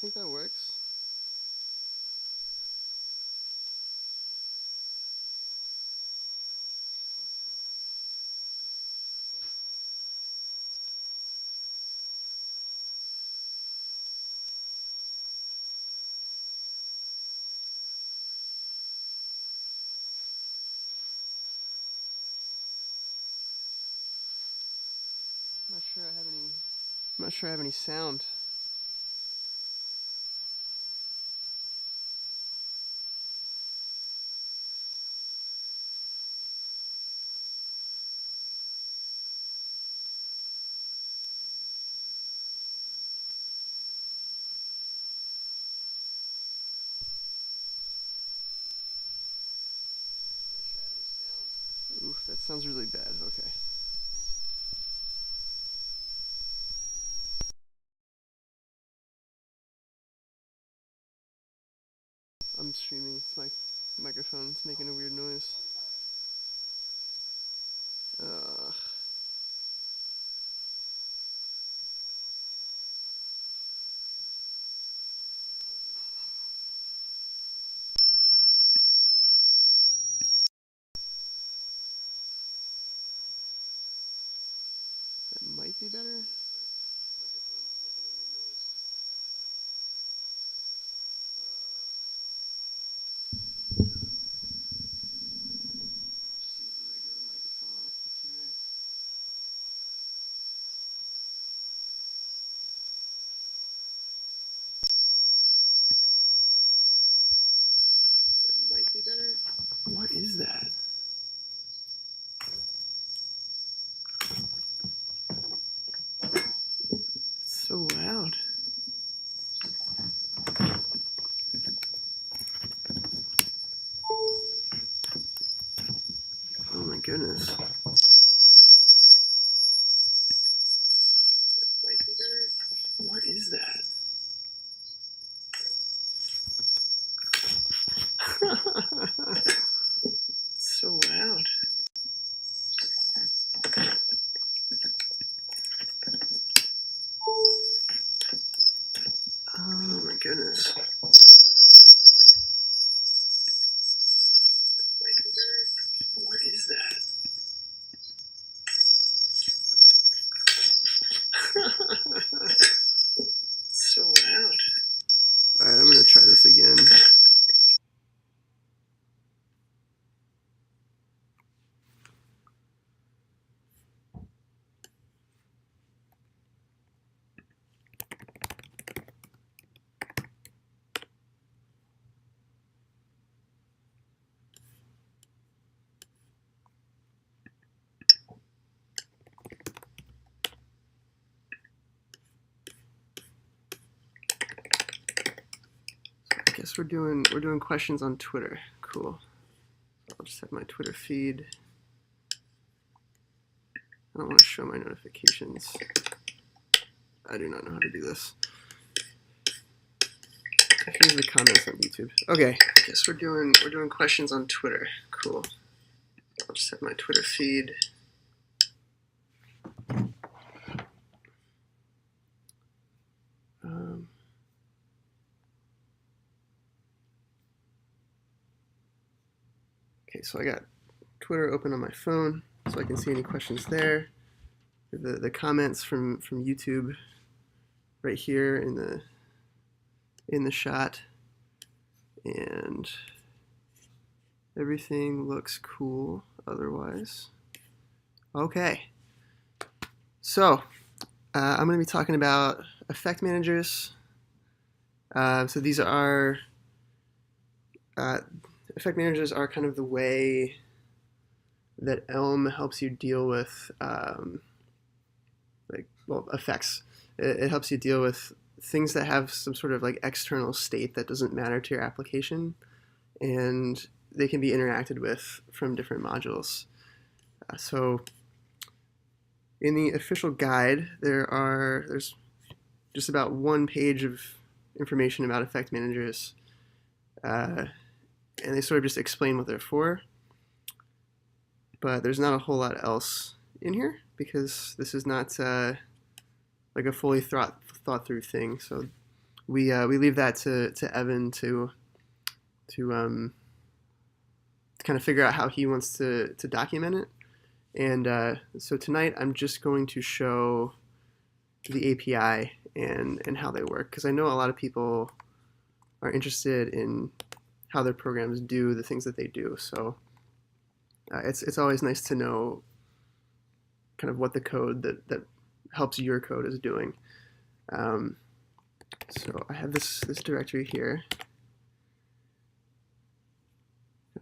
think that works. I'm not sure I have any sound. Oof, that sounds really bad. Okay. I'm streaming. It's my microphone. It's making a weird noise. Ugh. That might be better. Might be better. What is that? It's so loud. Oh my goodness. Might be better. What is that? It's so loud. Oh my goodness. Might be better. What is that? It's so loud. Alright, I'm gonna try this again. I guess we're doing questions on Twitter. Cool. I'll just have my Twitter feed. I don't want to show my notifications. I do not know how to do this. I can use the comments on YouTube. Okay, I guess we're doing questions on Twitter. Cool. I'll just have my Twitter feed. Okay, so I got Twitter open on my phone, so I can see any questions there. The comments from YouTube right here in the shot, and everything looks cool otherwise. Okay, so I'm going to be talking about effect managers. So these are effect managers are kind of the way that Elm helps you deal with effects. It helps you deal with things that have some sort of like external state that doesn't matter to your application, and they can be interacted with from different modules. So in the official guide, there's just about 1 page of information about effect managers, and they sort of just explain what they're for. But there's not a whole lot else in here because this is not like a fully thought through thing. So we leave that to Evan to kind of figure out how he wants to document it. And so tonight I'm just going to show the API and how they work, because I know a lot of people are interested in how their programs do the things that they do. So it's always nice to know kind of what the code that helps your code is doing. So I have this directory here.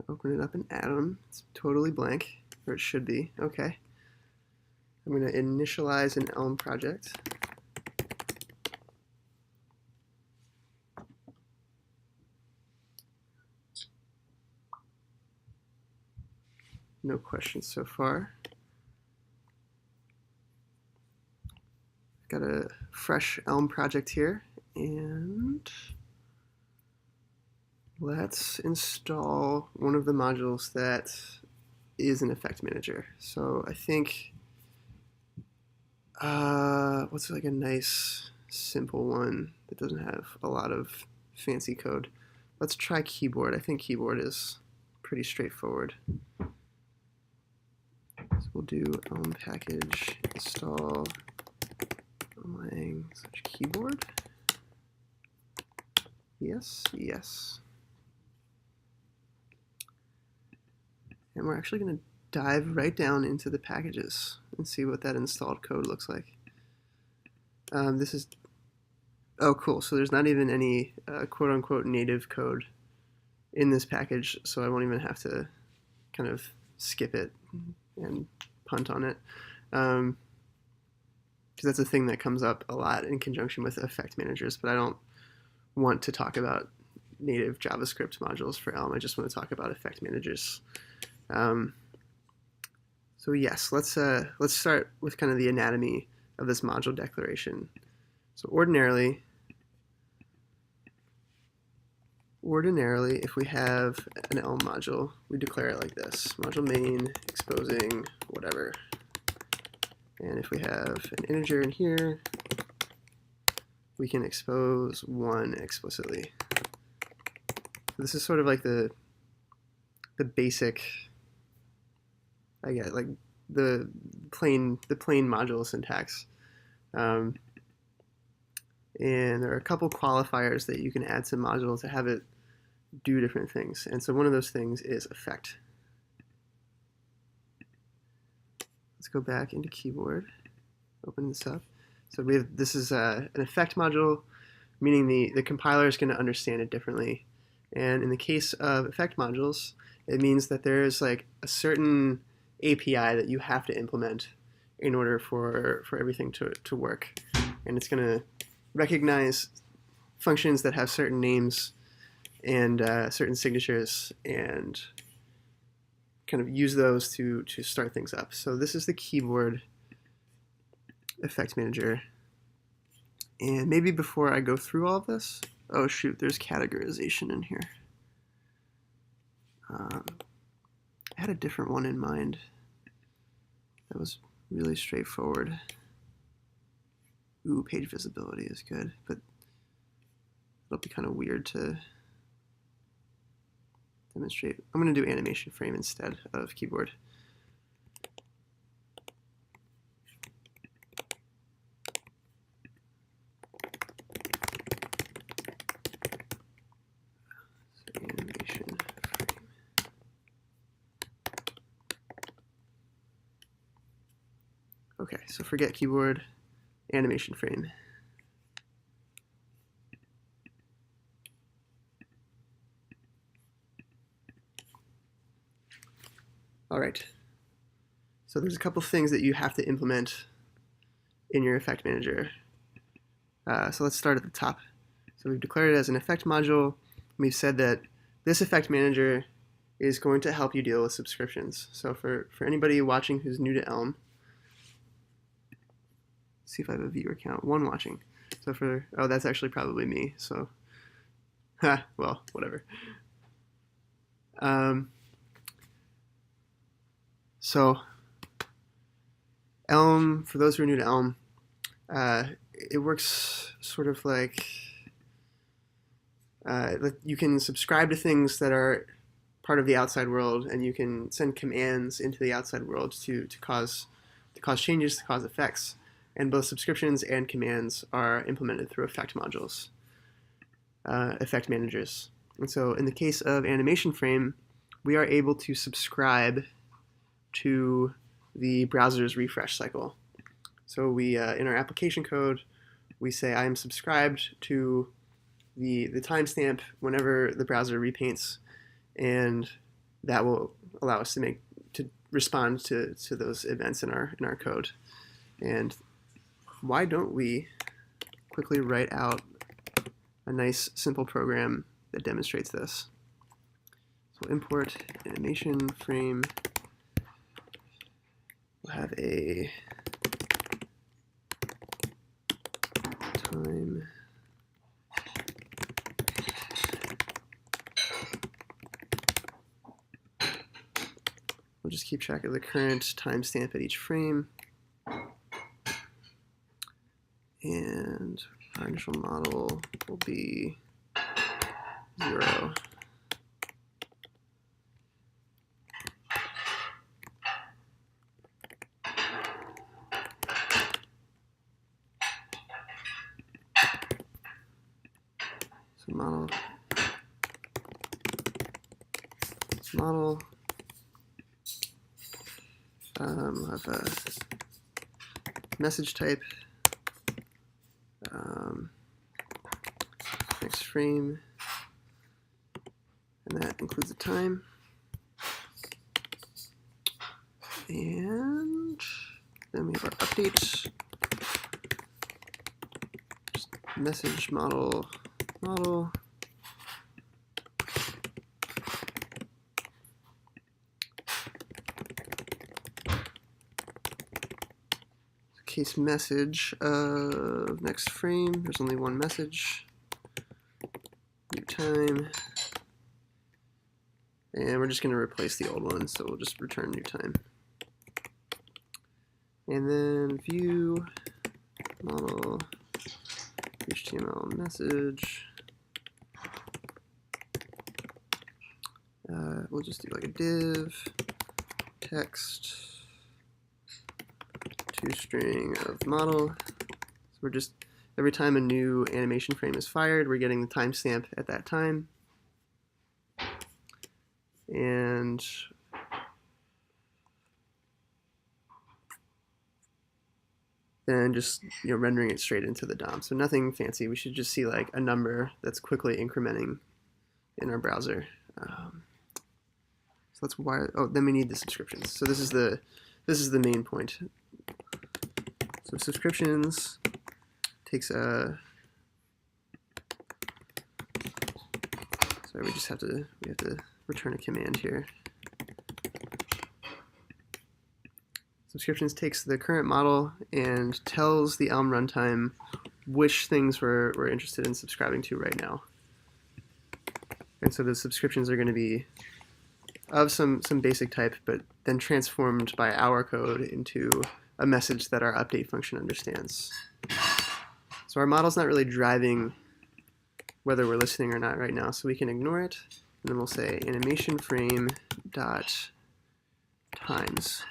Open it up in Atom. It's totally blank, or it should be. Okay. I'm going to initialize an Elm project. No questions so far. Got a fresh Elm project here, and let's install one of the modules that is an effect manager. So I think, what's like a nice simple one that doesn't have a lot of fancy code? Let's try keyboard. I think keyboard is pretty straightforward. So we'll do elm package install elmlang keyboard. Yes, yes. And we're actually going to dive right down into the packages and see what that installed code looks like. This is, oh cool, so there's not even any quote-unquote native code in this package, so I won't even have to kind of skip it and punt on it. Because that's a thing that comes up a lot in conjunction with effect managers, but I don't want to talk about native JavaScript modules for Elm. I just want to talk about effect managers. So yes, let's start with kind of the anatomy of this module declaration. So ordinarily, if we have an Elm module, we declare it like this: module main exposing whatever. And if we have an integer in here, we can expose 1 explicitly. So this is sort of like the basic, I get like the plain module syntax. And there are a couple qualifiers that you can add to module to have it do different things. And so one of those things is effect. Let's go back into keyboard, open this up. So we have, this is an effect module, meaning the compiler is going to understand it differently. And in the case of effect modules, it means that there is like a certain API that you have to implement in order for everything to work. And it's going to recognize functions that have certain names and certain signatures, and kind of use those to start things up. So this is the keyboard effect manager. And maybe before I go through all of this, oh shoot, there's categorization in here. I had a different one in mind that was really straightforward. Ooh, page visibility is good, but it'll be kind of weird to demonstrate. I'm going to do animation frame instead of keyboard. So animation frame. Okay, so forget keyboard, animation frame. All right, so there's a couple things that you have to implement in your effect manager. So let's start at the top. So we've declared it as an effect module. We've said that this effect manager is going to help you deal with subscriptions. So for anybody watching who's new to Elm, see if I have a viewer count, 1 watching. So oh, that's actually probably me, so, well, whatever. So Elm, for those who are new to Elm, it works sort of like You can subscribe to things that are part of the outside world, and you can send commands into the outside world to cause changes, to cause effects. And both subscriptions and commands are implemented through effect modules, effect managers. And so in the case of animation frame, we are able to subscribe to the browser's refresh cycle. So we, in our application code, we say I am subscribed to the timestamp whenever the browser repaints, and that will allow us to respond to those events in our code. And why don't we quickly write out a nice simple program that demonstrates this? So import animation frame. We'll have a time we'll just keep track of the current timestamp at each frame. And our initial model will be 0. So model. We'll have a message type. Next frame, and that includes the time. And then we have our update. Just message model. Case message of next frame. There's only one message. New time. And we're just going to replace the old one, so we'll just return new time. And then view model HTML message. We'll just do like a div text string of model. So we're just, every time a new animation frame is fired, we're getting the timestamp at that time. And then just rendering it straight into the DOM. So nothing fancy. We should just see like a number that's quickly incrementing in our browser. So let's wire. Oh, then we need the subscriptions. So this is the main point. So subscriptions takes a. Sorry, we have to return a command here. Subscriptions takes the current model and tells the Elm runtime which things we're interested in subscribing to right now. And so the subscriptions are going to be of some basic type, but then transformed by our code into a message that our update function understands. So our model's not really driving whether we're listening or not right now, so we can ignore it, and then we'll say animation frame dot times.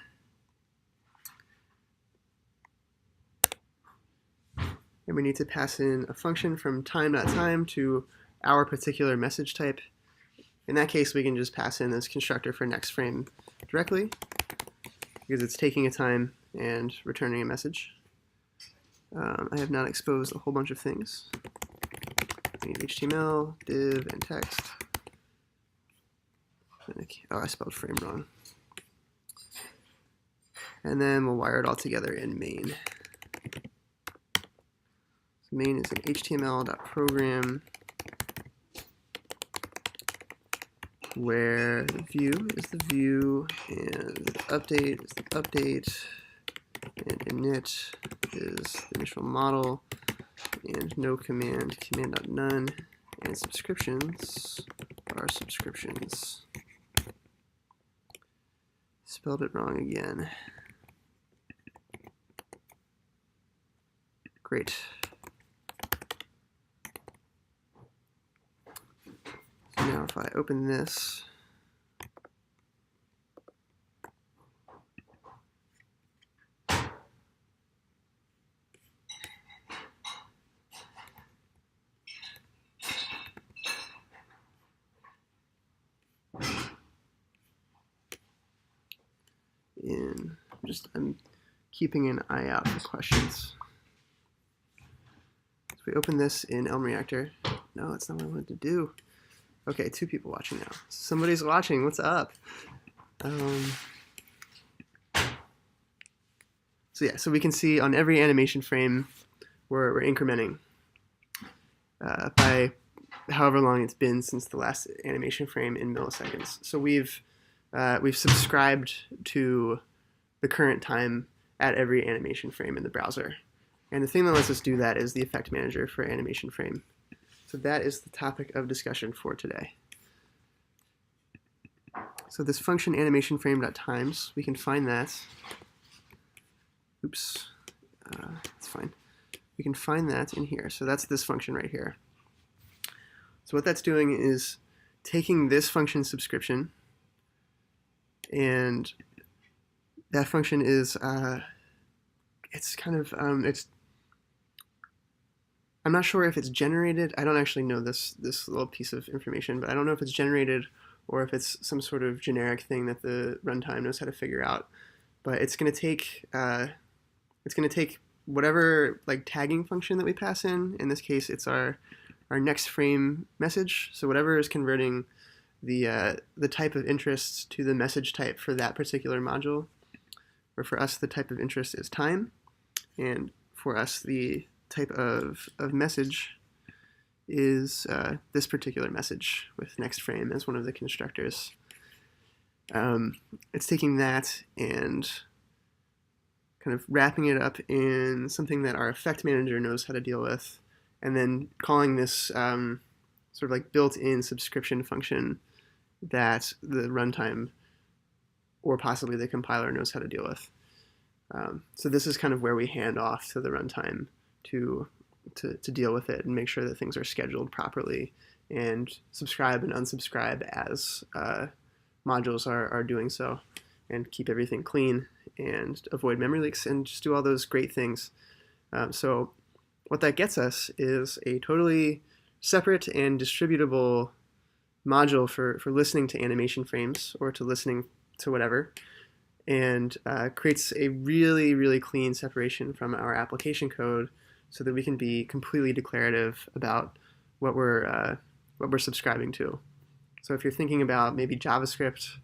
And we need to pass in a function from time.time to our particular message type. In that case, we can just pass in this constructor for next frame directly, because it's taking a time and returning a message. I have not exposed a whole bunch of things. I need HTML, div, and text. Oh, I spelled frame wrong. And then we'll wire it all together in main. So main is an HTML.program where the view is the view, and the update is the update, and init is the initial model, and no command, command.none, and subscriptions are subscriptions. Spelled it wrong again. Great. if I open this, I'm keeping an eye out for questions. So we open this in Elm Reactor. No, that's not what I wanted to do. Okay, 2 people watching now. Somebody's watching. What's up? So we can see on every animation frame we're incrementing by however long it's been since the last animation frame in milliseconds. So we've subscribed to the current time at every animation frame in the browser. And the thing that lets us do that is the effect manager for animation frame. So that is the topic of discussion for today. So this function animation frame.times, we can find that. Oops, that's fine. We can find that in here. So that's this function right here. So what that's doing is taking this function subscription, and that function is, it's kind of, I'm not sure if it's generated. I don't actually know this little piece of information, but I don't know if it's generated or if it's some sort of generic thing that the runtime knows how to figure out. But it's going to take whatever like tagging function that we pass in. In this case, it's our next frame message. So whatever is converting the type of interest to the message type for that particular module. Or for us, the type of interest is time, and for us, the type of message is this particular message with next frame as one of the constructors. It's taking that and kind of wrapping it up in something that our effect manager knows how to deal with, and then calling this sort of like built-in subscription function that the runtime or possibly the compiler knows how to deal with. So this is kind of where we hand off to the runtime to deal with it and make sure that things are scheduled properly and subscribe and unsubscribe as modules are doing so, and keep everything clean and avoid memory leaks and just do all those great things. So what that gets us is a totally separate and distributable module for listening to animation frames or to listening to whatever, and creates a really, really clean separation from our application code so that we can be completely declarative about what we're subscribing to. So if you're thinking about maybe JavaScript,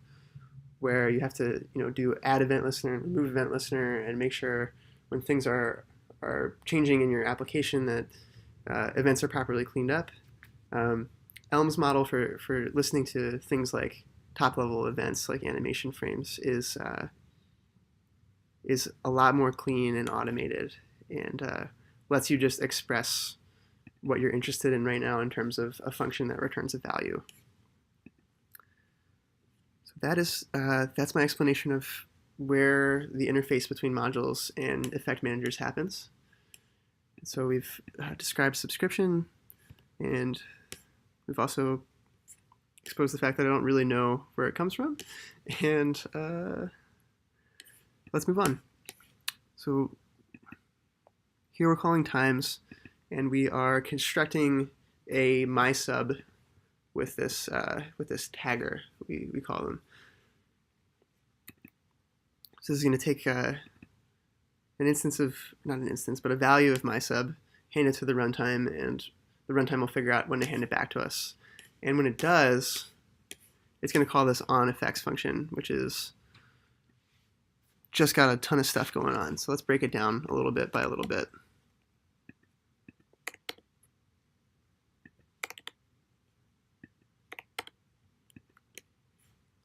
where you have to do add event listener and remove event listener and make sure when things are changing in your application that events are properly cleaned up. Elm's model for listening to things like top-level events like animation frames is a lot more clean and automated, and lets you just express what you're interested in right now in terms of a function that returns a value. So that's my explanation of where the interface between modules and effect managers happens. So we've described subscription, and we've also exposed the fact that I don't really know where it comes from, and let's move on. So here we're calling times, and we are constructing a mysub with this tagger, we call them. So this is going to take an instance of, not an instance, but a value of mysub, hand it to the runtime, and the runtime will figure out when to hand it back to us. And when it does, it's going to call this onEffects function, which is just got a ton of stuff going on. So let's break it down a little bit by a little bit.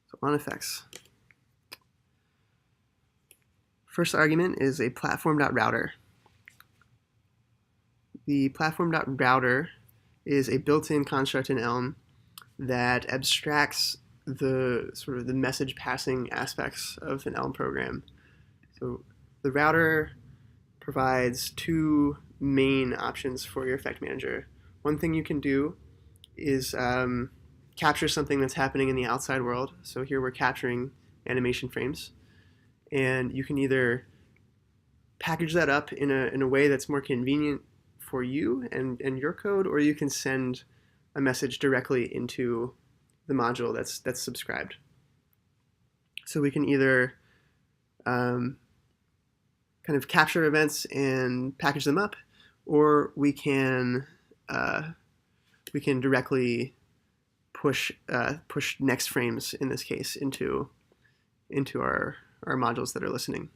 So onEffects. First argument is a platform.router. The platform.router is a built-in construct in Elm that abstracts the sort of the message passing aspects of an Elm program. So the router provides two main options for your effect manager. One thing you can do is capture something that's happening in the outside world. So here we're capturing animation frames. And you can either package that up in a way that's more convenient for you and your code, or you can send a message directly into the module that's subscribed. So we can either kind of capture events and package them up, or we can directly push next frames, in this case, into our modules that are listening.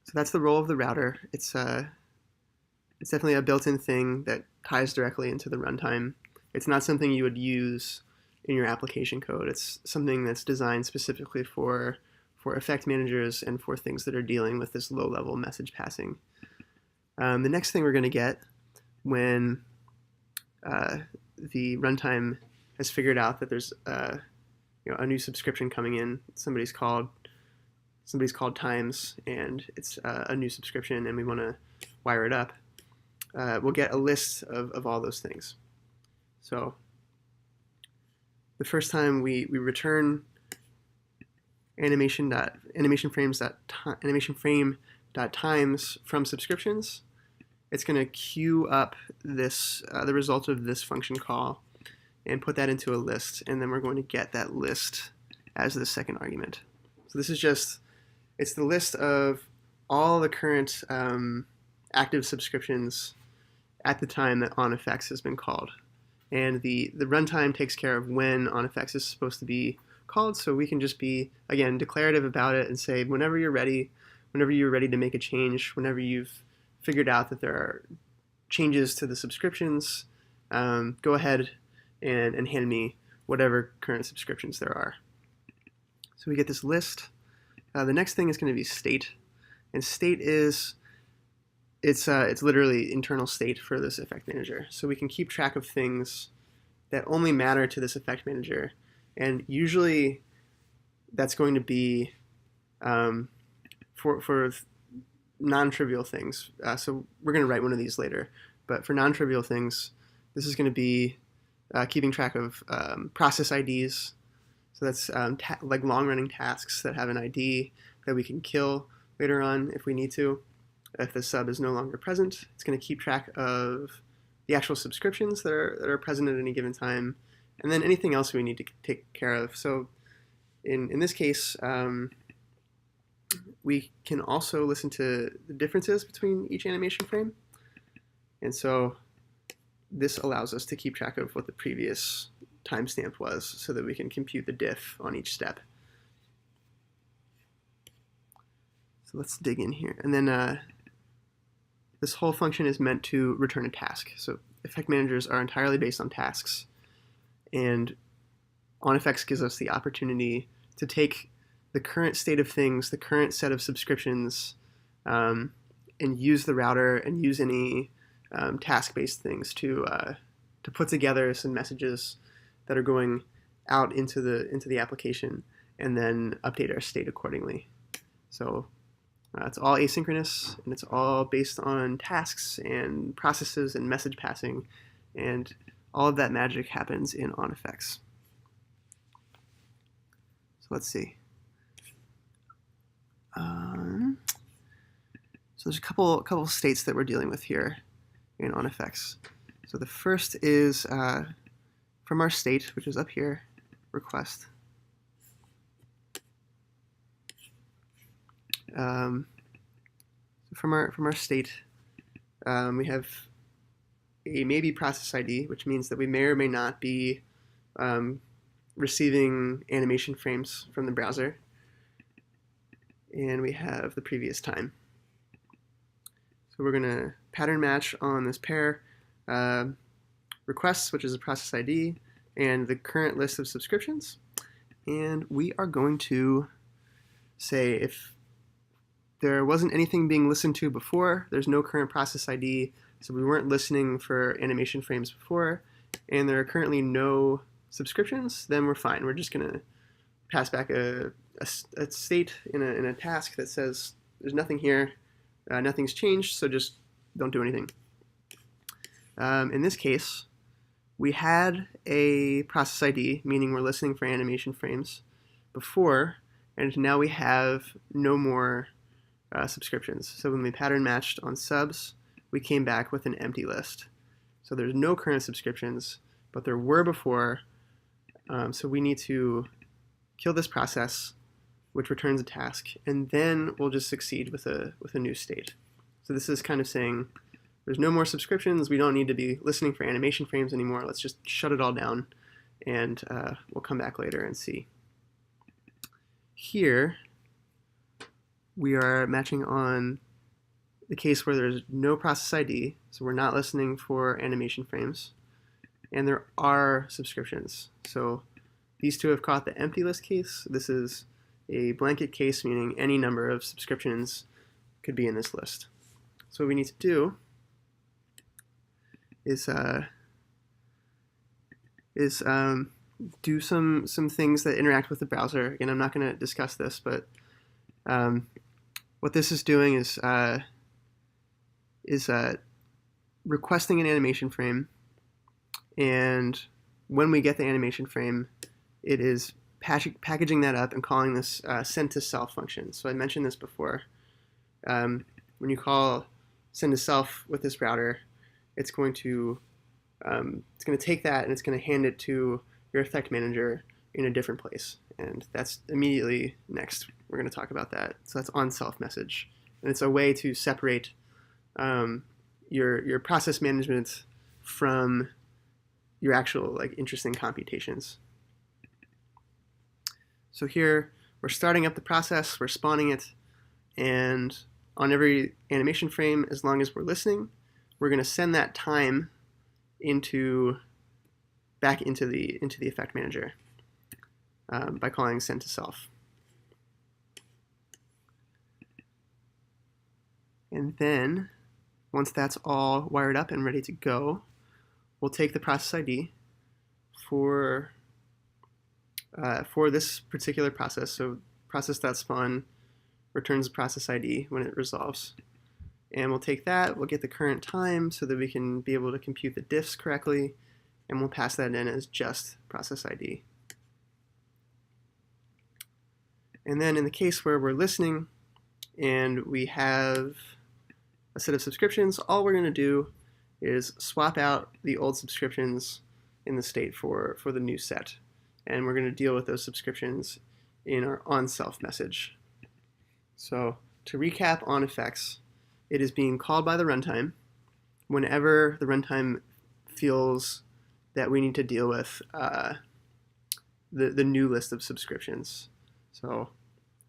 So that's the role of the router. It's definitely a built-in thing that ties directly into the runtime. It's not something you would use in your application code. It's something that's designed specifically for effect managers and for things that are dealing with this low-level message passing. The next thing we're going to get when the runtime has figured out that there's a new subscription coming in, somebody's called times, and it's a new subscription, and we want to wire it up. We'll get a list of all those things. So the first time we return animation frame.times from subscriptions, it's going to queue up this the result of this function call and put that into a list, and then we're going to get that list as the second argument. So this is it's the list of all the current active subscriptions at the time that onEffects has been called. And the runtime takes care of when onEffects is supposed to be called, so we can just be, again, declarative about it and say whenever you're ready to make a change, whenever you've figured out that there are changes to the subscriptions, go ahead and hand me whatever current subscriptions there are. So we get this list. The next thing is going to be state, and state is it's literally internal state for this effect manager. So we can keep track of things that only matter to this effect manager, and usually that's going to be for non-trivial things. So we're going to write one of these later, but for non-trivial things, this is going to be keeping track of process IDs. So that's like long-running tasks that have an ID that we can kill later on if we need to. If the sub is no longer present, it's going to keep track of the actual subscriptions that are present at any given time, and then anything else we need to take care of. So in this case, we can also listen to the differences between each animation frame, and so this allows us to keep track of what the previous timestamp was so that we can compute the diff on each step. So let's dig in here. And then this whole function is meant to return a task. So effect managers are entirely based on tasks, and onEffects gives us the opportunity to take the current state of things, the current set of subscriptions, and use the router and use any task-based things to put together some messages that are going out into the application, and then update our state accordingly. So it's all asynchronous, and it's all based on tasks and processes and message passing, and all of that magic happens in onEffects. So let's see. So there's a couple states that we're dealing with here in onEffects. So the first is from our state, which is up here, request. From our state, we have a maybe process ID, which means that we may or may not be receiving animation frames from the browser, and we have the previous time. So we're going to pattern match on this pair requests, which is a process ID, and the current list of subscriptions, and we are going to say if there wasn't anything being listened to before, there's no current process ID, so we weren't listening for animation frames before, and there are currently no subscriptions, then we're fine. We're just going to pass back a state in a task that says there's nothing here, nothing's changed, so just don't do anything. In this case, we had a process ID, meaning we're listening for animation frames before, and now we have no more subscriptions. So when we pattern matched on subs, we came back with an empty list. So there's no current subscriptions, but there were before. So we need to kill this process, which returns a task, and then we'll just succeed with a new state. So this is kind of saying there's no more subscriptions. We don't need to be listening for animation frames anymore. Let's just shut it all down, and we'll come back later and see. Here, we are matching on the case where there's no process ID, so we're not listening for animation frames, and there are subscriptions. So these two have caught the empty list case. This is a blanket case, meaning any number of subscriptions could be in this list. So what we need to do is do some things that interact with the browser. Again, I'm not going to discuss this, but what this is doing is requesting an animation frame, and when we get the animation frame, it is packaging that up and calling this send to self function. So I mentioned this before. When you call send to self with this router, it's going to take that and it's going to hand it to your effect manager in a different place, and that's immediately next. We're going to talk about that. So that's on self message, and it's a way to separate your process management from your actual interesting computations. So here we're starting up the process, we're spawning it, and on every animation frame, as long as we're listening, we're going to send that time back into the effect manager by calling send to self. And then once that's all wired up and ready to go, we'll take the process ID for this particular process. So process.spawn returns the process ID when it resolves. And we'll take that, we'll get the current time so that we can be able to compute the diffs correctly, and we'll pass that in as just process ID. And then in the case where we're listening and we have a set of subscriptions, all we're going to do is swap out the old subscriptions in the state for the new set. And we're going to deal with those subscriptions in our onSelf message. So to recap on effects, it is being called by the runtime whenever the runtime feels that we need to deal with the new list of subscriptions. So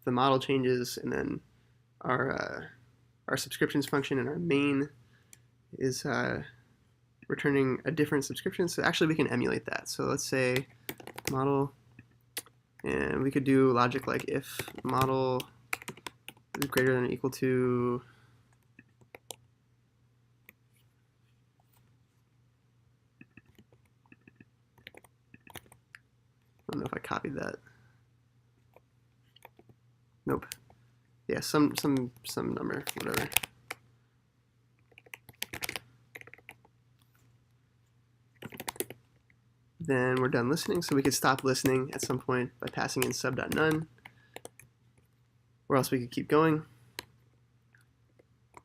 the model changes, and then our subscriptions function in our main is returning a different subscription. So actually we can emulate that. So let's say model, and we could do logic like if model is greater than or equal to I don't know if I copied that. Nope. Yeah, some number, whatever. Then we're done listening, so we could stop listening at some point by passing in sub.none, or else we could keep going.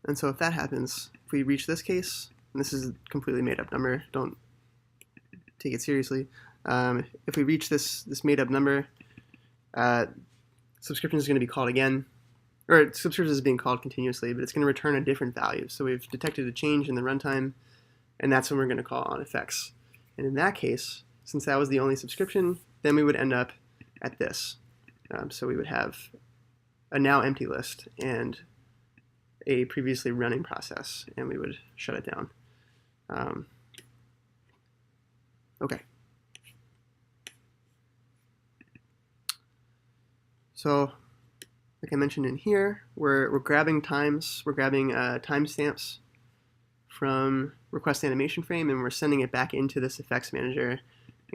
And so if that happens, if we reach this case, and this is a completely made up number, don't take it seriously. If we reach this made up number, subscription is going to be called again, or subscription is being called continuously, but it's going to return a different value. So we've detected a change in the runtime, and that's when we're going to call on effects. And in that case, since that was the only subscription, then we would end up at this. So we would have a now empty list and a previously running process, and we would shut it down. Okay. So, like I mentioned in here, we're grabbing times, we're grabbing timestamps from request animation frame, and we're sending it back into this effects manager.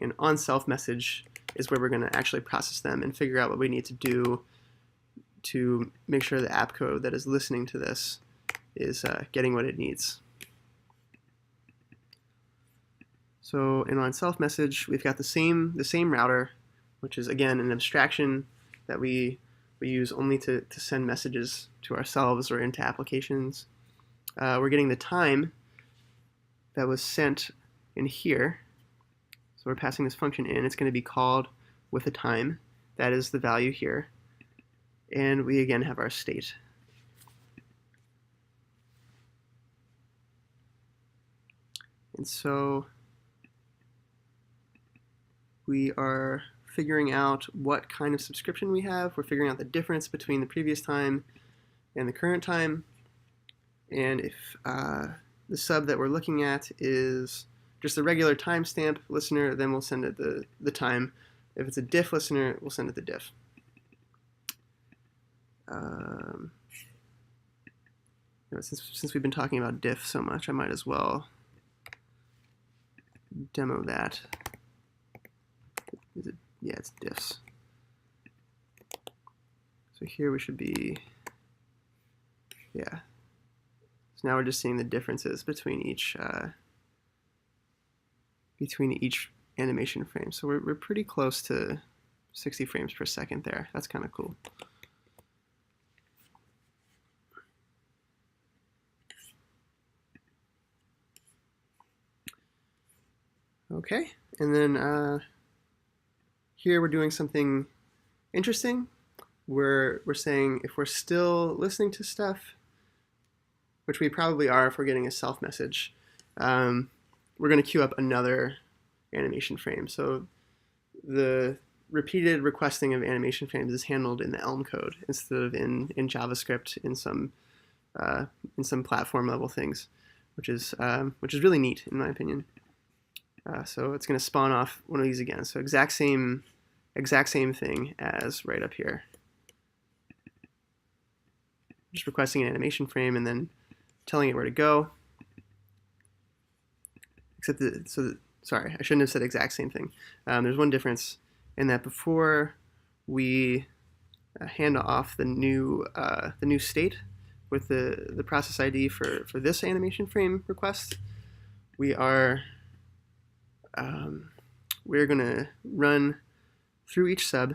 And on self message is where we're going to actually process them and figure out what we need to do to make sure the app code that is listening to this is getting what it needs. So in onSelf message, we've got the same router, which is again an abstraction that we use only to send messages to ourselves or into applications. We're getting the time that was sent in here. So we're passing this function in. It's going to be called with a time. That is the value here. And we again have our state. And so we are figuring out what kind of subscription we have. We're figuring out the difference between the previous time and the current time. And if the sub that we're looking at is just a regular timestamp listener, then we'll send it the time. If it's a diff listener, we'll send it the diff. Since we've been talking about diff so much, I might as well demo that. Yeah, it's diffs. So here we should be, yeah. So now we're just seeing the differences between each animation frame. So we're pretty close to 60 frames per second there. That's kind of cool. Okay, and then here we're doing something interesting. We're saying if we're still listening to stuff, which we probably are if we're getting a self message, we're going to queue up another animation frame. So the repeated requesting of animation frames is handled in the Elm code instead of in JavaScript in some platform level things, which is really neat in my opinion. So it's going to spawn off one of these again. So exact same thing as right up here. Just requesting an animation frame and then telling it where to go. Except sorry, I shouldn't have said exact same thing. There's one difference in that before we hand off the new state with the process ID for this animation frame request, we're going to run through each sub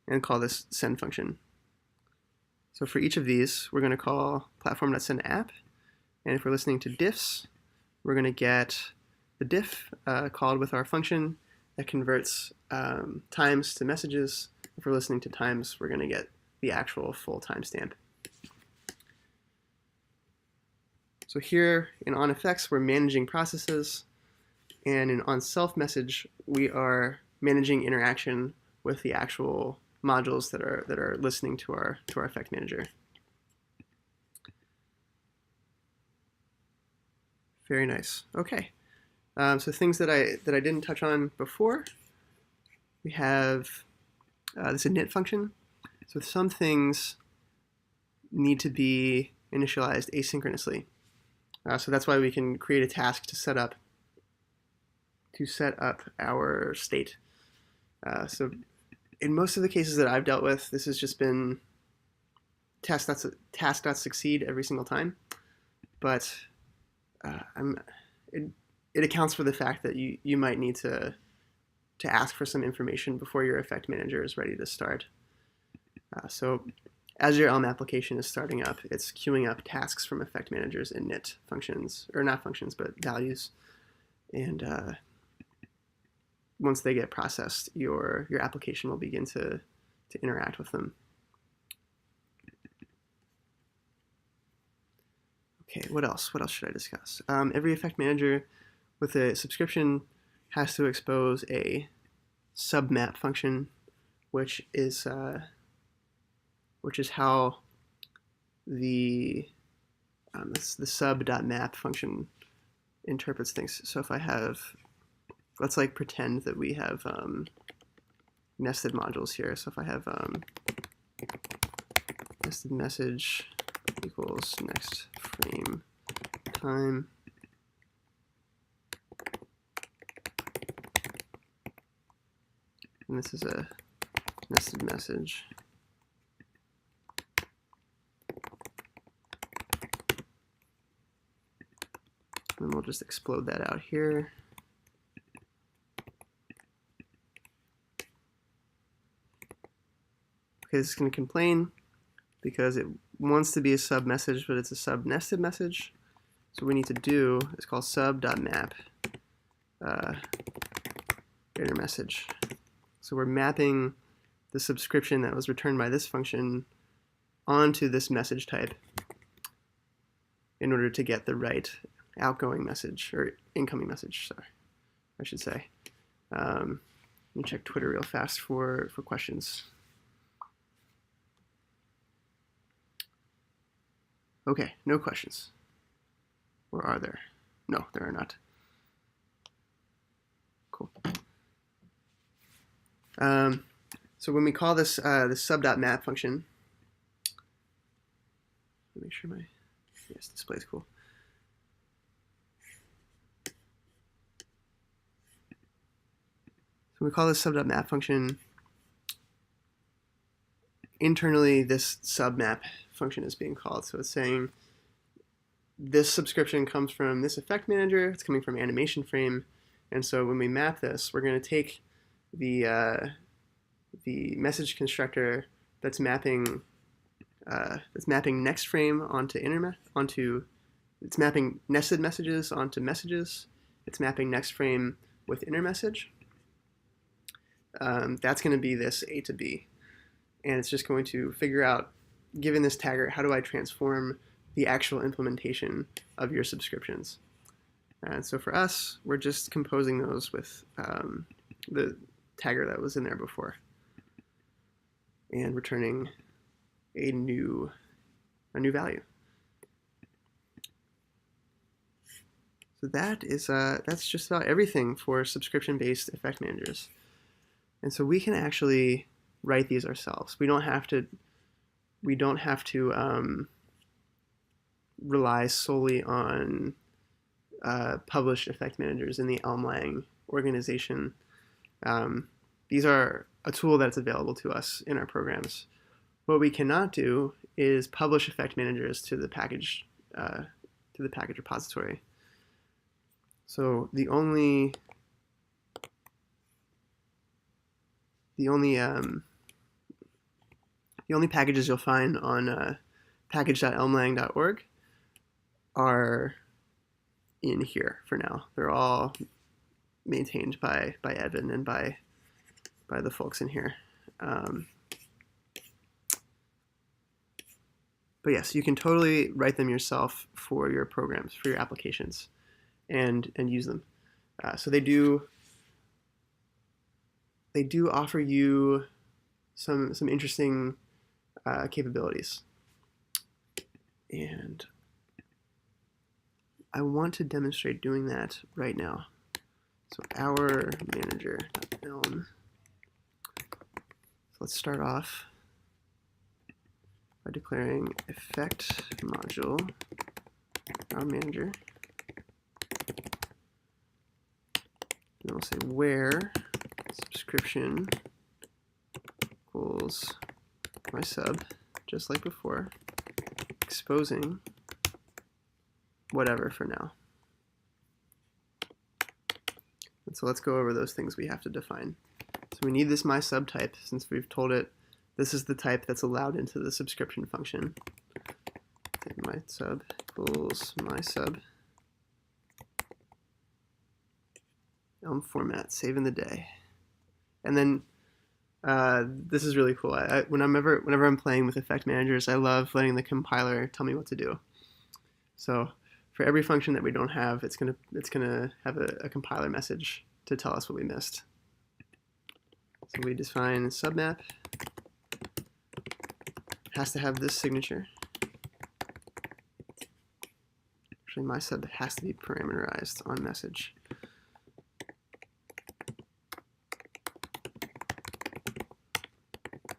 and call this send function. So for each of these, we're going to call platform.sendApp, and if we're listening to diffs, we're going to get the diff called with our function that converts times to messages. If we're listening to times, we're going to get the actual full timestamp. So here in onEffects, we're managing processes, and in onSelf message, we are managing interaction with the actual modules that are listening to our effect manager. Very nice. Okay. So things that I didn't touch on before, we have this init function. So some things need to be initialized asynchronously. So that's why we can create a task to set up our state. So in most of the cases that I've dealt with, this has just been task.succeed every single time. But it accounts for the fact that you might need to ask for some information before your effect manager is ready to start. So as your Elm application is starting up, it's queuing up tasks from effect managers init functions, or not functions, but values. And once they get processed, your application will begin to interact with them. Okay, what else? What else should I discuss? Every effect manager with a subscription has to expose a submap function, which is how the sub.map function interprets things. So if I have, let's like pretend that we have nested modules here. So if I have nested message equals next frame time, and this is a nested message. And we'll just explode that out here. Okay, this is going to complain because it wants to be a sub message, but it's a sub nested message. So what we need to do is call sub.map inner message. So we're mapping the subscription that was returned by this function onto this message type in order to get the right outgoing message, or incoming message, sorry, I should say. Let me check Twitter real fast for questions. Okay, no questions. Or are there? No, there are not. Cool. So when we call this the sub.map function, let me make sure my display is cool. So we call this sub.map function. Internally, this submap function is being called. So it's saying this subscription comes from this effect manager. It's coming from animation frame. And so when we map this, we're going to take the message constructor that's mapping next frame it's mapping nested messages onto messages. It's mapping next frame with inner message. That's going to be this A to B. And it's just going to figure out, given this tagger, how do I transform the actual implementation of your subscriptions? And so for us, we're just composing those with the tagger that was in there before and returning a new value. So that is that's just about everything for subscription-based effect managers. And so we can actually write these ourselves. We don't have to rely solely on published effect managers in the elmlang organization. These are a tool that's available to us in our programs. What we cannot do is publish effect managers to the package repository. So the only packages you'll find on package.elmlang.org are in here for now. They're all maintained by Evan and by the folks in here. But yes, you can totally write them yourself for your programs, for your applications, and use them. So they do offer you some interesting capabilities. And I want to demonstrate doing that right now. So our manager.elm. So let's start off by declaring effect module our manager. And we'll say where subscription equals my sub, just like before, exposing whatever for now. And so let's go over those things we have to define. So we need this my sub type, since we've told it this is the type that's allowed into the subscription function. My sub equals my sub. Elm format, saving the day. And then this is really cool. Whenever I'm playing with effect managers, I love letting the compiler tell me what to do. So for every function that we don't have, it's gonna have a compiler message to tell us what we missed. So we define submap. Has to have this signature. Actually, my sub has to be parameterized on message.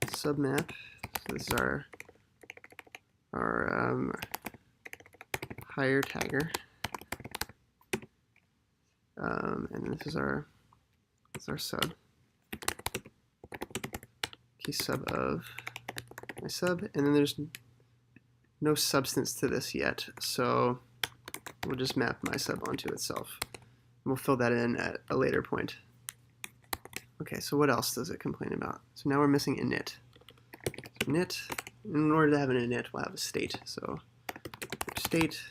Submap. So this is our higher tagger, and this is our sub. Key sub of my sub, and then there's no substance to this yet. So we'll just map my sub onto itself. And we'll fill that in at a later point. Okay, so what else does it complain about? So now we're missing init. So init, in order to have an init, we'll have a state. So state,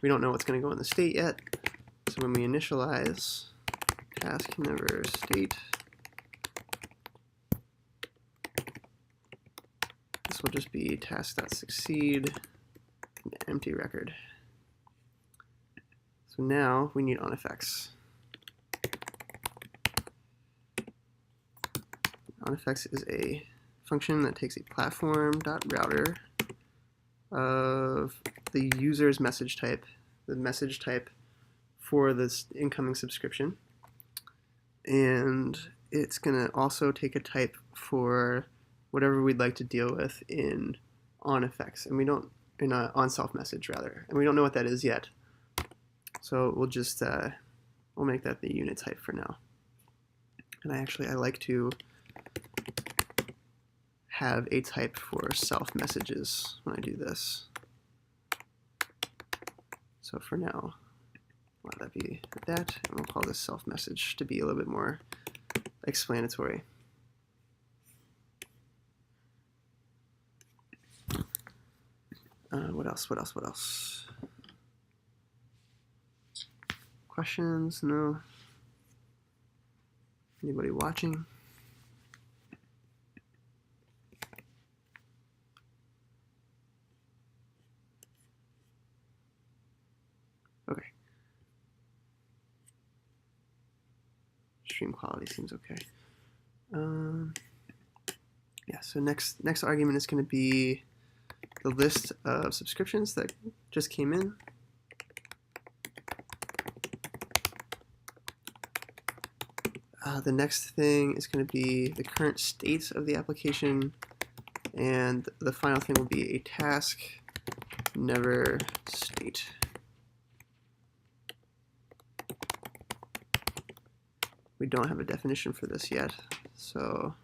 we don't know what's going to go in the state yet. So when we initialize task never state, this will just be task.succeed, an empty record. So now we need onEffects. onEffects is a function that takes a platform.router of the user's message type, the message type for this incoming subscription. And it's going to also take a type for whatever we'd like to deal with in onEffects, and we don't, in onSelf message rather, and we don't know what that is yet. So we'll just we'll make that the unit type for now. And I like to have a type for self messages when I do this. So for now, let that be that, and we'll call this self message to be a little bit more explanatory. What else? Questions? No? Anybody watching? Okay. Stream quality seems okay. Yeah, so next argument is going to be the list of subscriptions that just came in. The next thing is going to be the current state of the application, and the final thing will be a task never state. We don't have a definition for this yet, so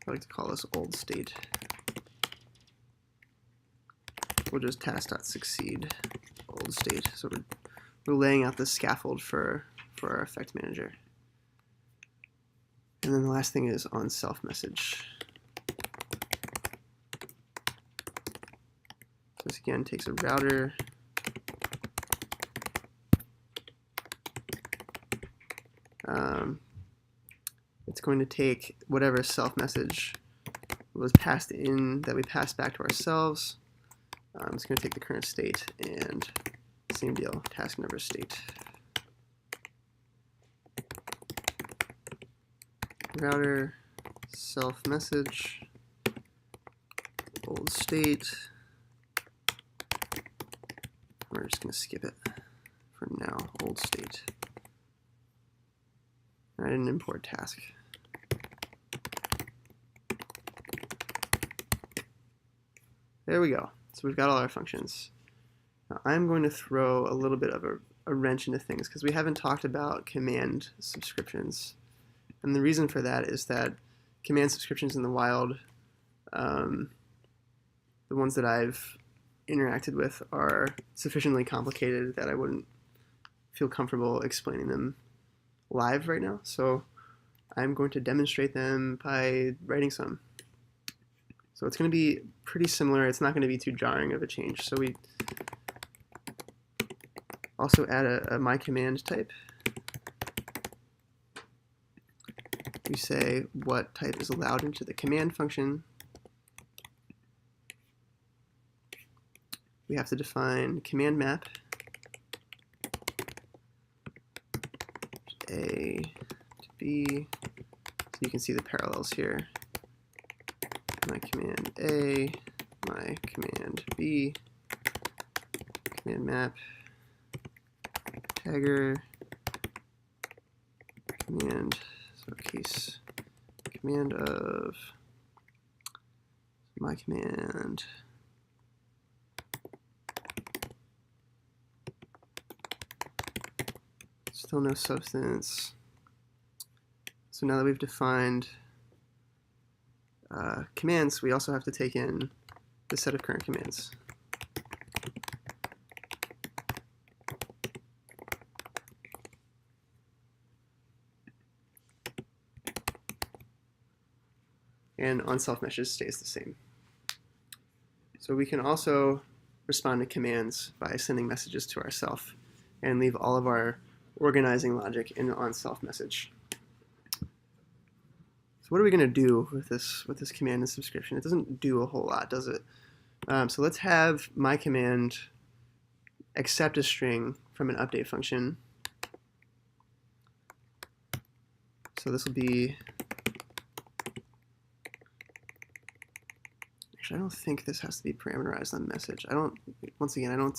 I like to call this old state. We'll just task.succeed old state. So we're laying out the scaffold for our effect manager. And then the last thing is onSelf message. So this again takes a router. It's going to take whatever self message was passed in that we passed back to ourselves. It's going to take the current state and same deal, task never state. Router, self message, old state. We're just going to skip it for now, old state. I didn't import task. There we go. So we've got all our functions. Now I'm going to throw a little bit of a wrench into things because we haven't talked about command subscriptions. And the reason for that is that command subscriptions in the wild, the ones that I've interacted with, are sufficiently complicated that I wouldn't feel comfortable explaining them live right now. So I'm going to demonstrate them by writing some. So it's going to be pretty similar. It's not going to be too jarring of a change. So we also add a my command type. We say what type is allowed into the command function. We have to define command map, A to B, so you can see the parallels here. My command A, my command B, command map, tagger, command, so case, command of my command. Still no substance. So now that we've defined commands, we also have to take in the set of current commands. And on-self message stays the same. So we can also respond to commands by sending messages to ourself and leave all of our organizing logic in the on-self message. So what are we going to do with this command and subscription? It doesn't do a whole lot, does it? So let's have my command accept a string from an update function. So this will be, actually I don't think this has to be parameterized on message. Once again, I don't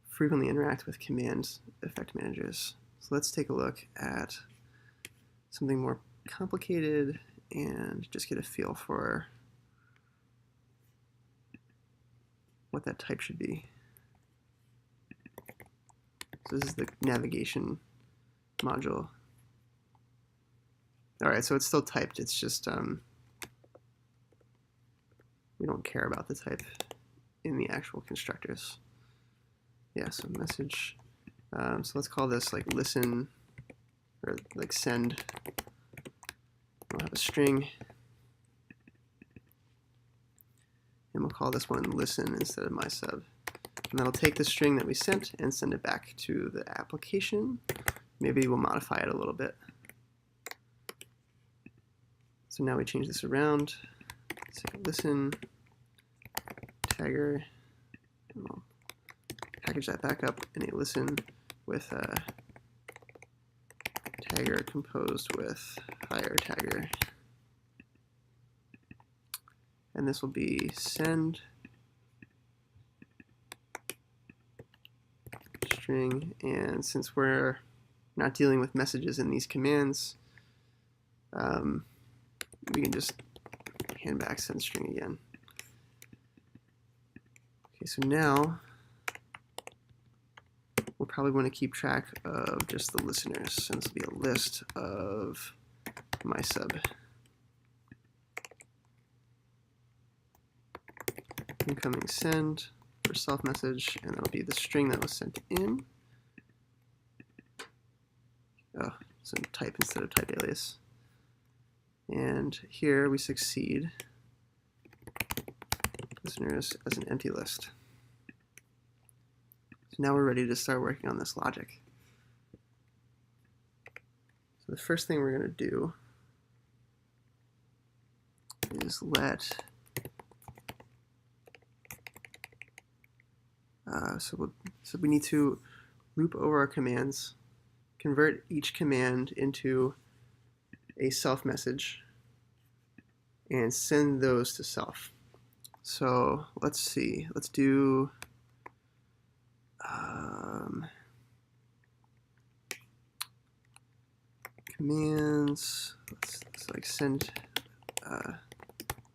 frequently interact with command effect managers. So let's take a look at something more complicated and just get a feel for what that type should be. So this is the navigation module. All right, so it's still typed. It's just we don't care about the type in the actual constructors. Yeah, so message. So let's call this like listen or like send. We'll have a string, and we'll call this one listen instead of my sub. And that'll take the string that we sent and send it back to the application. Maybe we'll modify it a little bit. So now we change this around. Say listen, tagger, and we'll package that back up in a listen with a tagger composed with higher tagger. And this will be send string, and since we're not dealing with messages in these commands, we can just hand back send string again. Okay, so now we'll probably want to keep track of just the listeners, and this will be a list of my sub. Incoming send for self message, and that'll be the string that was sent in. Oh, it's in type instead of type alias. And here we succeed listeners as an empty list. So now we're ready to start working on this logic. So the first thing we're going to do is let so we need to loop over our commands, convert each command into a self message, and send those to self. So let's see, let's do commands. Let's like send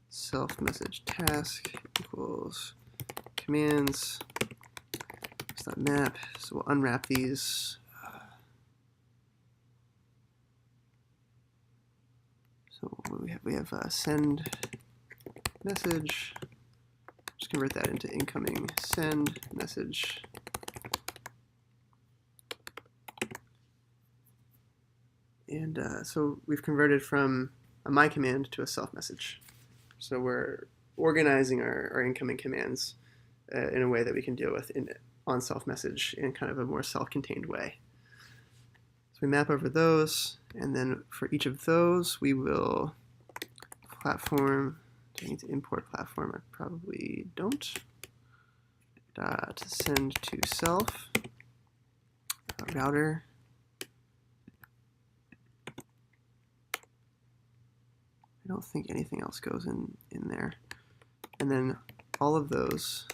self message task equals commands map. So we'll unwrap these. So we have send message. Just convert that into incoming send message. And so we've converted from a my command to a self message. So we're organizing our incoming commands in a way that we can deal with on self message in kind of a more self-contained way. So we map over those, and then for each of those we will platform. Do I need to import platform? I probably don't. Dot send to self router. I don't think anything else goes in there. And then all of those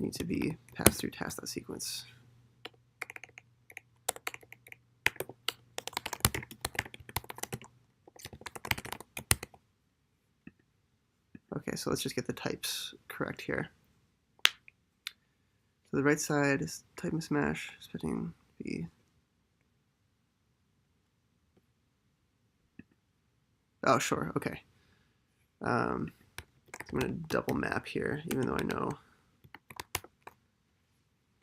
need to be passed through task.sequence. Okay, so let's just get the types correct here. So the right side is type mismatch, expecting be Oh, sure, okay. I'm going to double map here, even though I know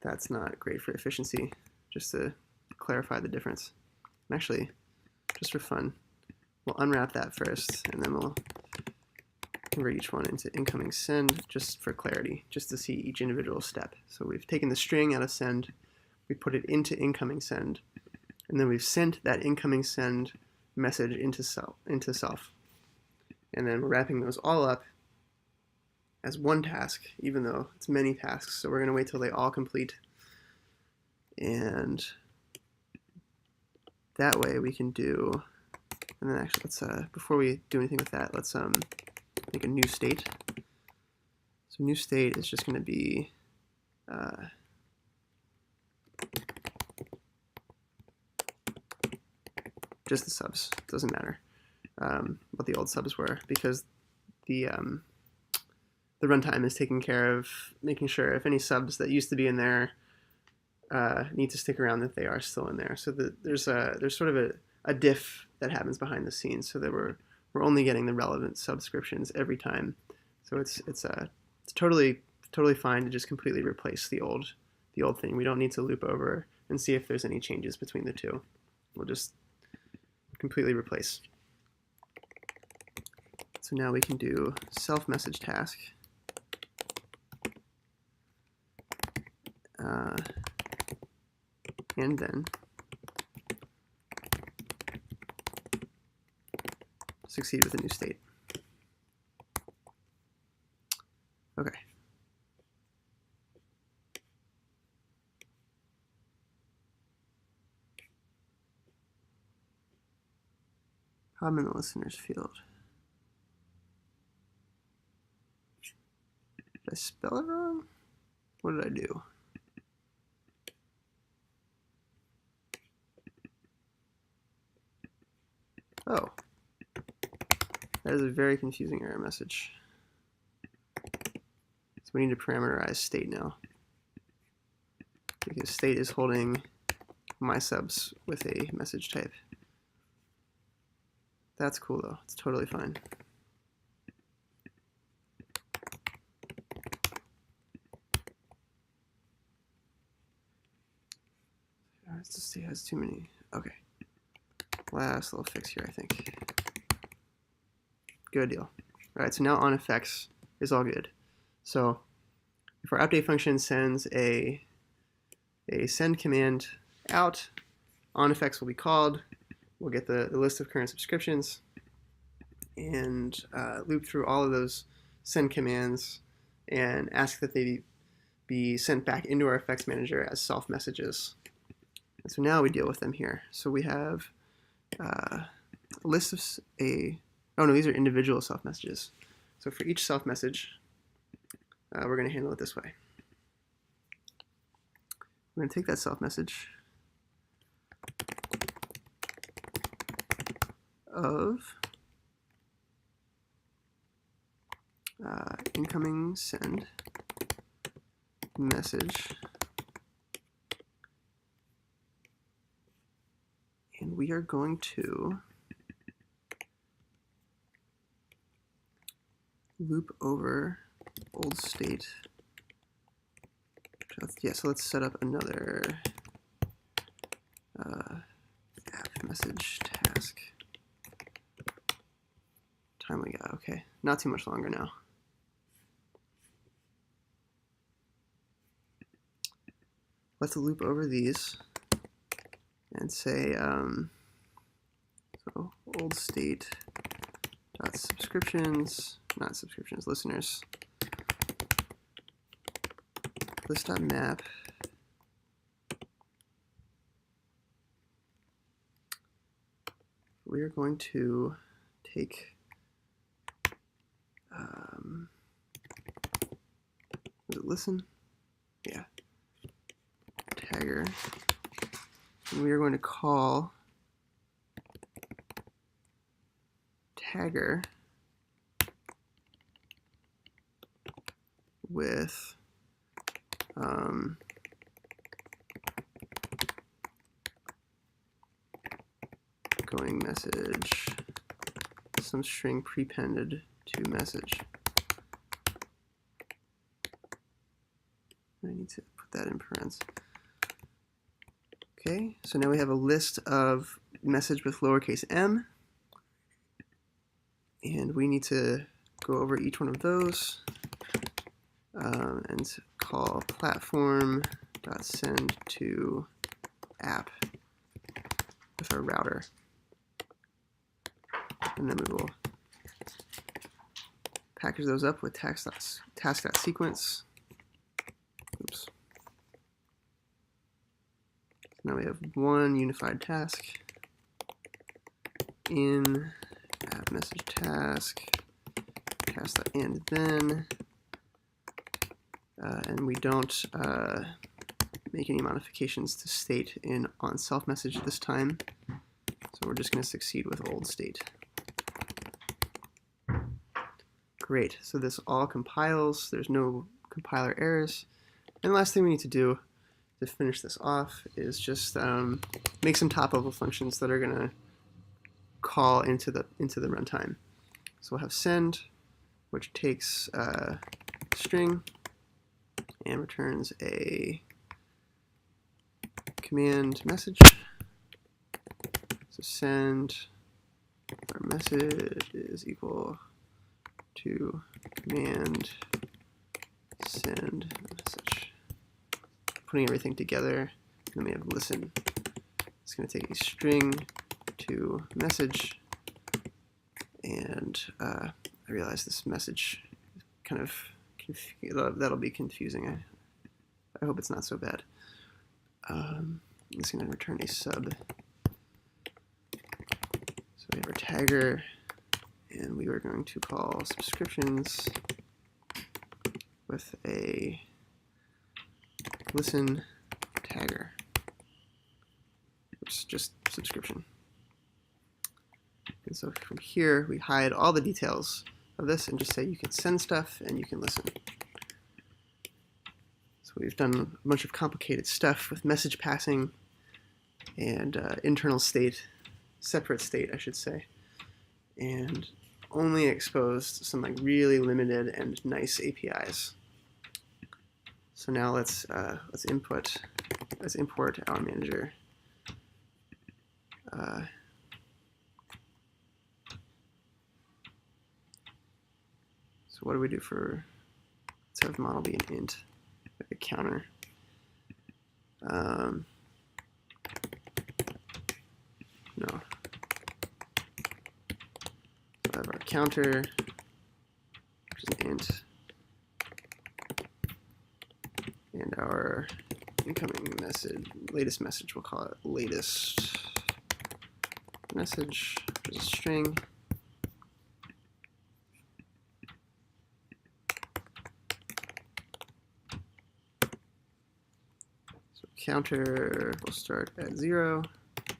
that's not great for efficiency, just to clarify the difference. And actually, just for fun, we'll unwrap that first, and then we'll convert each one into incoming send, just for clarity, just to see each individual step. So we've taken the string out of send, we put it into incoming send, and then we've sent that incoming send message into self. And then we're wrapping those all up as one task, even though it's many tasks. So we're going to wait till they all complete. And that way we can do, and then actually let's, before we do anything with that, let's make a new state. So new state is just going to be just the subs. It doesn't matter what the old subs were, because the runtime is taking care of making sure if any subs that used to be in there need to stick around, that they are still in there. So there's sort of a diff that happens behind the scenes, so that we're only getting the relevant subscriptions every time. So it's totally fine to just completely replace the old thing. We don't need to loop over and see if there's any changes between the two. We'll just completely replace. So now we can do self-message task. And then succeed with a new state. Okay. Problem in the listeners field. Did I spell it wrong? What did I do? Oh, that is a very confusing error message. So we need to parameterize state now, because state is holding my subs with a message type. That's cool though, it's totally fine. Let's just see, it has too many. Okay. Last little fix here, I think. Good deal. All right, so now on effects is all good. So if our update function sends a send command out, on effects will be called. We'll get the list of current subscriptions and loop through all of those send commands and ask that they be sent back into our effects manager as self messages. And so now we deal with them here. So we have a list of oh no, these are individual self messages. So for each self message, we're going to handle it this way. We're going to take that self message of incoming send message, and we are going to loop over old state. Yeah, so let's set up another app message task. Time we got, okay, not too much longer now. Let's loop over these and say, so old state dot subscriptions, not subscriptions, listeners, list.map we are going to take was it listen? Yeah. Tagger. And we are going to call tagger with going message some string prepended to message. I need to put that in parentheses. Okay, so now we have a list of message with lowercase m, and we need to go over each one of those and call platform.send to app with our router. And then we will package those up with task.sequence. Oops. Now we have one unified task in app message task, task.end then, and we don't make any modifications to state in on self message this time, so we're just going to succeed with old state. Great, so this all compiles, there's no compiler errors, and the last thing we need to do to finish this off is just make some top-level functions that are going to call into the runtime. So we'll have send, which takes a string and returns a command message. So send our message is equal to command send message. Putting everything together, and then we have listen. It's going to take a string to message, and I realize this message kind of that'll be confusing. I hope it's not so bad. It's going to return a sub. So we have our tagger, and we are going to call subscriptions with a listen tagger, which is just subscription. And so from here, we hide all the details of this and just say you can send stuff and you can listen. So we've done a bunch of complicated stuff with message passing and internal state, separate state, I should say, and only exposed some like really limited and nice APIs. So now let's import our manager. So what do we do for, let's have model be an int, like a counter. No. We'll have our counter, which is an int, and our incoming message, latest message, we'll call it latest message, which is a string. So counter will start at 0,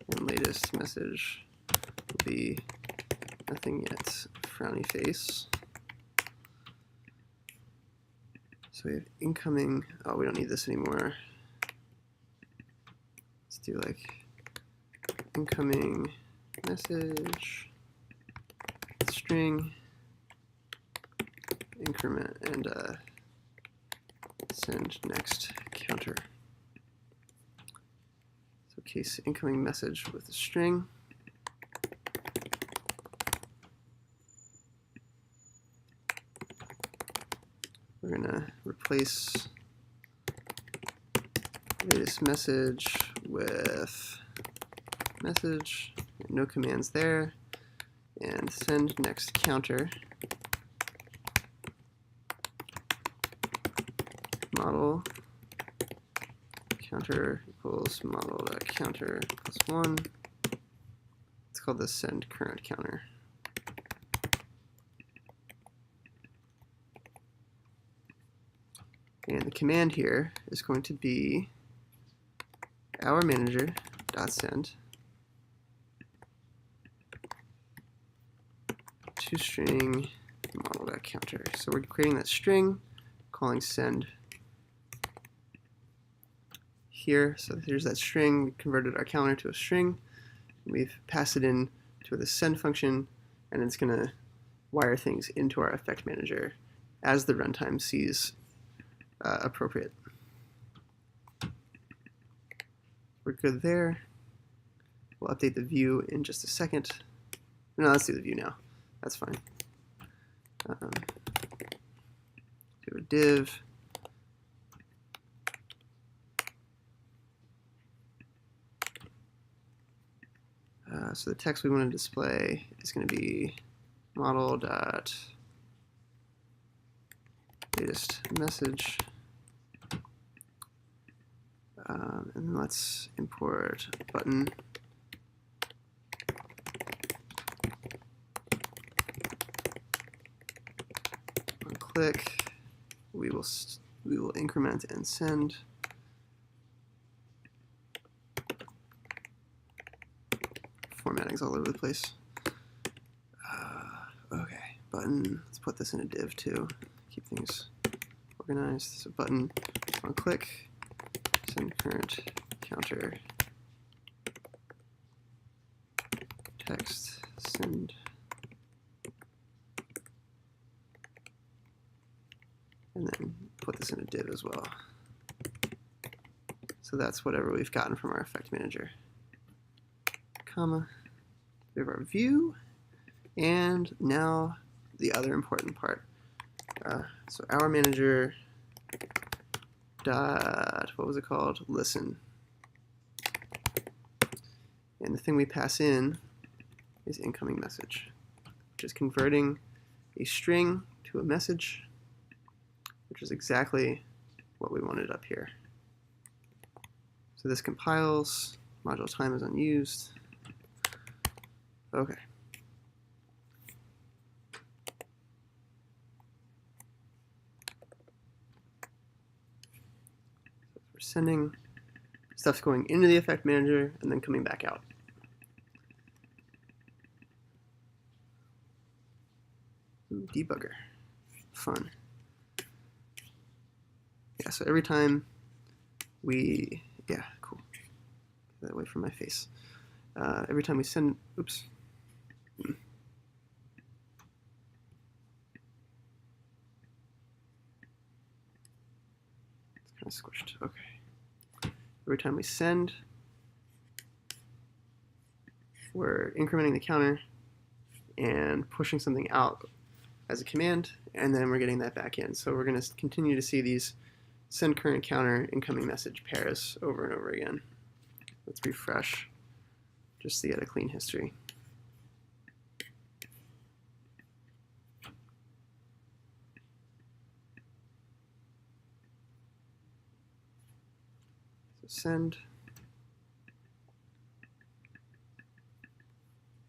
and latest message will be nothing yet, frowny face. So we have incoming, oh, we don't need this anymore. Let's do like incoming message, string, increment, and send next counter. So case incoming message with a string. We're going to replace latest message with message, no commands there, and send next counter. Model counter equals model.counter plus 1. Let's call this send current counter. And the command here is going to be our manager.send to string model.counter. So we're creating that string, calling send here. So here's that string. We converted our counter to a string. We've passed it in to the send function, and it's going to wire things into our effect manager as the runtime sees appropriate. We're good there. We'll update the view in just a second. No, let's do the view now. That's fine. Do a div. So the text we want to display is going to be model.latest message. And then let's import button. On click, we will increment and send. Formatting's all over the place. Okay, button. Let's put this in a div too. Keep things organized. So button on click, send current counter, text, send, and then put this in a div as well. So that's whatever we've gotten from our effect manager. Comma. We have our view, and now the other important part. So our manager dot, what was it called? Listen. And the thing we pass in is incoming message, which is converting a string to a message, which is exactly what we wanted up here. So this compiles, module time is unused. Okay. So we're sending stuff's going into the effect manager and then coming back out. Ooh, debugger. Fun. Yeah, so every time we, yeah, cool. Get that away from my face. Every time we send, oops. It's kind of squished. Okay. Every time we send, we're incrementing the counter and pushing something out as a command, and then we're getting that back in. So we're going to continue to see these send current counter incoming message pairs over and over again. Let's refresh just to get a clean history. So send.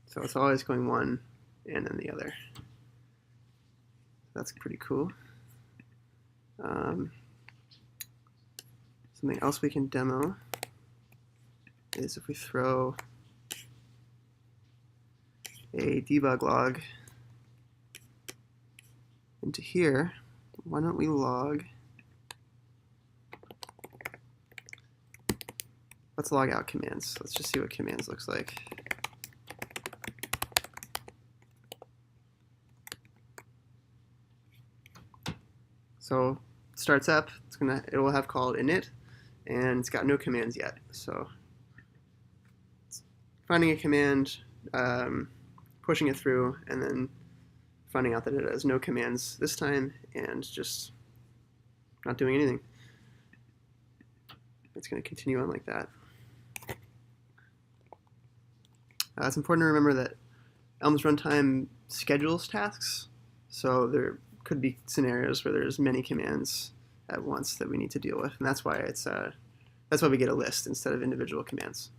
So it's always going one and then the other. That's pretty cool. Something else we can demo is if we throw a debug log into here, why don't we log, let's log out commands. Let's just see what commands looks like. So it starts up, it will have called init, and it's got no commands yet. So it's finding a command, pushing it through, and then finding out that it has no commands this time, and just not doing anything. It's going to continue on like that. It's important to remember that Elm's runtime schedules tasks, so there could be scenarios where there's many commands at once that we need to deal with, and that's why that's why we get a list instead of individual commands.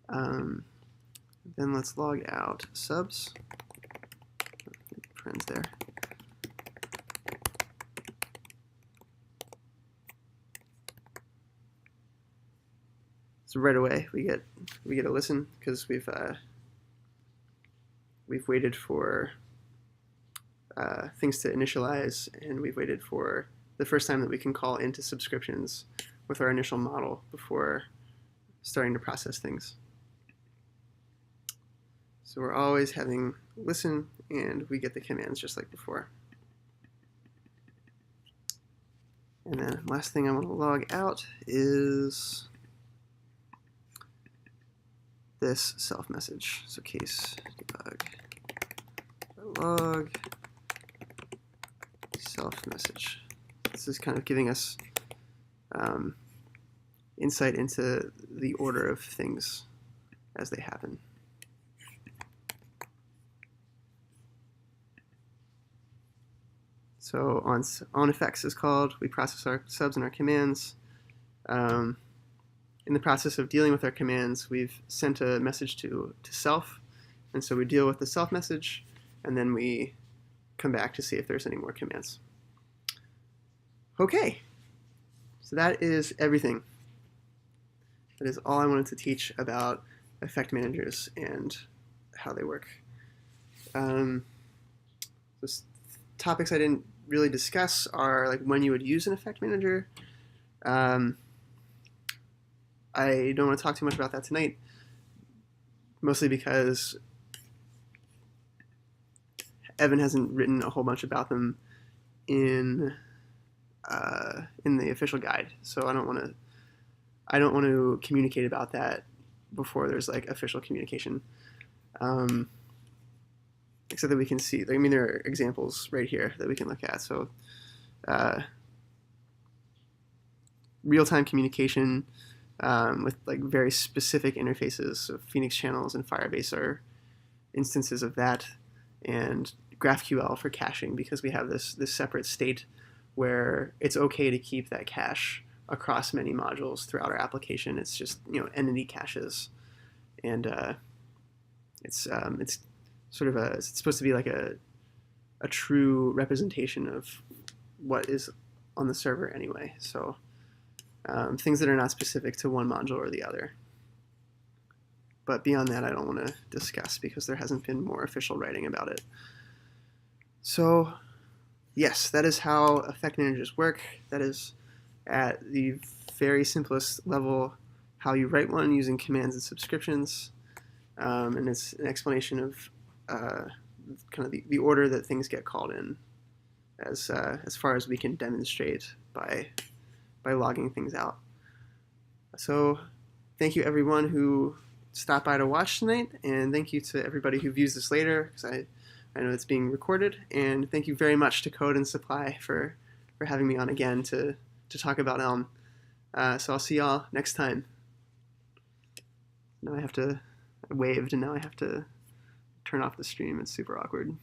Then let's log out subs. Friends there. So right away we get a listen because we've waited for things to initialize, and we've waited for the first time that we can call into subscriptions with our initial model before starting to process things. So we're always having listen, and we get the commands just like before. And then last thing I want to log out is this self message. So case debug log self message. This is kind of giving us insight into the order of things as they happen. So on effects is called. We process our subs and our commands. In the process of dealing with our commands, we've sent a message to self, and so we deal with the self message, and then we come back to see if there's any more commands. Okay, so that is everything. That is all I wanted to teach about effect managers and how they work. Those topics I didn't really discuss are like when you would use an effect manager. I don't want to talk too much about that tonight, mostly because Evan hasn't written a whole bunch about them in the official guide, so I don't want to communicate about that before there's like official communication. Except that we can see, I mean, there are examples right here that we can look at. So real-time communication with like very specific interfaces. So Phoenix channels and Firebase are instances of that, and GraphQL for caching, because we have this separate state where it's okay to keep that cache across many modules throughout our application. It's just, entity caches, and it's sort of it's supposed to be like a true representation of what is on the server anyway. So things that are not specific to one module or the other. But beyond that, I don't want to discuss because there hasn't been more official writing about it. So yes, that is how effect managers work. That is at the very simplest level how you write one using commands and subscriptions. And it's an explanation of kind of the order that things get called in, as far as we can demonstrate by logging things out. So thank you everyone who stopped by to watch tonight, and thank you to everybody who views this later, because I know it's being recorded, and thank you very much to Code and Supply for having me on again to talk about Elm. So I'll see y'all next time. Now I waved, and now I have to turn off the stream. It's super awkward.